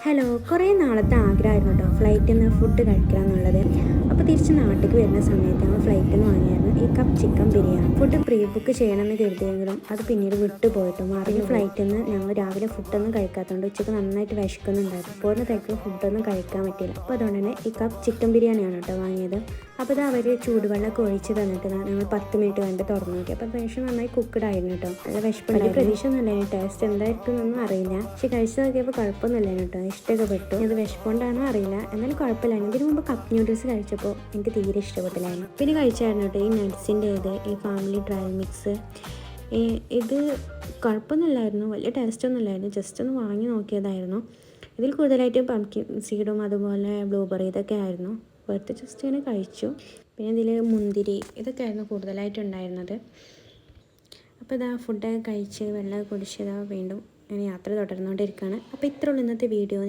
Hello, കുറേ നാളത്തെ ആഗ്രഹമായിരുന്നു കേട്ടോ ഫ്ലൈറ്റിൽ നിന്ന് ഫുഡ് കഴിക്കുക എന്നുള്ളത്. അപ്പോൾ തിരിച്ച് നാട്ടിലേക്ക് വരുന്ന സമയത്ത് ഞങ്ങൾ ഫ്ലൈറ്റിൽ നിന്ന് വാങ്ങിയായിരുന്നു ഈ cup chicken biryani. Food pre book ചെയ്യണമെന്ന് കരുതിയെങ്കിലും അത് പിന്നീട് വിട്ടുപോയിട്ടും മറിഞ്ഞ് ഫ്ലൈറ്റിൽ നിന്ന് ഞങ്ങൾ രാവിലെ ഫുഡൊന്നും കഴിക്കാത്തതുകൊണ്ട് ഉച്ചയ്ക്ക് നന്നായിട്ട് വിശക്കുന്നുണ്ടായിരുന്നു. പോരുന്ന തിരക്കിൽ ഫുഡൊന്നും കഴിക്കാൻ പറ്റില്ല. അപ്പോൾ അതുകൊണ്ട് തന്നെ ഈ കപ്പ് ചിക്കൻ ബിരിയാണിയാണ് കേട്ടോ വാങ്ങിയത്. അപ്പോൾ ഇത് അവർ ചൂടുവെള്ളമൊക്കെ ഒഴിച്ച് തന്നിട്ട് ഞങ്ങൾ 10 മിനിറ്റ് കഴിഞ്ഞിട്ട് തുറന്നു നോക്കി. അപ്പോൾ അത്യാവശ്യം നന്നായി കുക്ക്ഡ് ആയിരുന്നു കേട്ടോ. നല്ല വിശപ്പുണ്ടായി. പ്രതീക്ഷ ഒന്നുമില്ല, ടേസ്റ്റ് എന്തായിരിക്കും എന്നൊന്നും അറിയില്ല. പക്ഷെ കഴിച്ച് നോക്കിയപ്പോൾ കുഴപ്പമൊന്നുമില്ല കേട്ടോ, ഇഷ്ടമൊക്കെ പെട്ടു. ഇത് വിശപ്പുകൊണ്ടാണോ അറിയില്ല, എന്നാലും കുഴപ്പമില്ലായിരുന്നു. ഇതിന് മുമ്പ് കപ്പ് ന്യൂഡിൽസ് കഴിച്ചപ്പോൾ എനിക്ക് തീരെ ഇഷ്ടപ്പെട്ടില്ലായിരുന്നു. പിന്നെ കഴിച്ചായിരുന്നു കേട്ടോ ഈ നട്ട്സിൻ്റെ ഈ ഫാമിലി ട്രയൽ മിക്സ്. ഇത് കുഴപ്പമൊന്നുമില്ലായിരുന്നു, വലിയ ടേസ്റ്റൊന്നും ഇല്ലായിരുന്നു. ജസ്റ്റ് ഒന്ന് വാങ്ങി നോക്കിയതായിരുന്നു. ഇതിൽ കൂടുതലായിട്ടും പംകിൻ സീഡും അതുപോലെ ബ്ലൂബെറി ഇതൊക്കെ ആയിരുന്നു. വെറുതെ ജസ്റ്റ് ഇങ്ങനെ കഴിച്ചു. പിന്നെ ഇതിൽ മുന്തിരി ഇതൊക്കെ ആയിരുന്നു കൂടുതലായിട്ടുണ്ടായിരുന്നത്. അപ്പോൾ ഇതാ ഫുഡൊക്കെ കഴിച്ച് വെള്ളമൊക്കെ കുടിച്ച് വീണ്ടും ഇങ്ങനെ യാത്ര തുടർന്നുകൊണ്ടിരിക്കുകയാണ്. അപ്പോൾ ഇത്രയുള്ളൂ ഇന്നത്തെ വീഡിയോ.